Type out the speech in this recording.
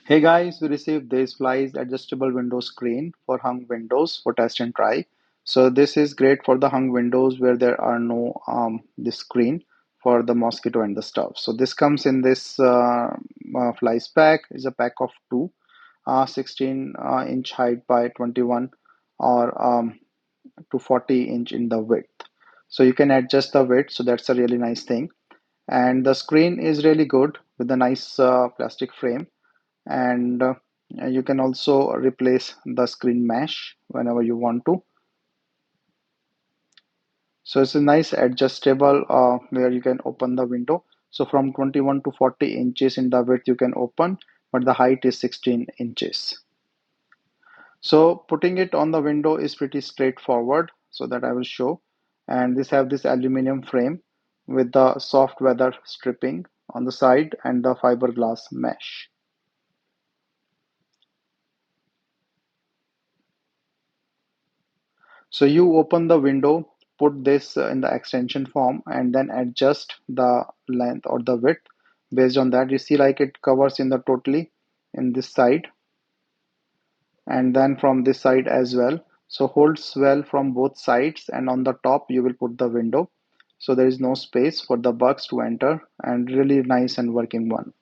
Hey guys, we received this Fly's adjustable window screen for hung windows for test and try. So this is great for the hung windows where there are no this screen for the mosquito and the stuff. So this comes in this Fly's pack. Is a pack of two, 16 inch height by 21 or to 40 inch in the width. So you can adjust the width. So that's a really nice thing. And the screen is really good with a nice plastic frame, and you can also replace the screen mesh whenever you want to. So it's a nice adjustable where you can open the window. So from 21 to 40 inches in the width you can open, but the height is 16 inches. So putting it on the window is pretty straightforward, so that I will show. And this have this aluminum frame with the soft weather stripping on the side and the fiberglass mesh. So you open the window, put this in the extension form, and then adjust the length or the width. Based on that, you see like it covers in the totally in this side, and then from this side as well. So holds well from both sides, and on the top you will put the window. So there is no space for the bugs to enter, and really nice and working one.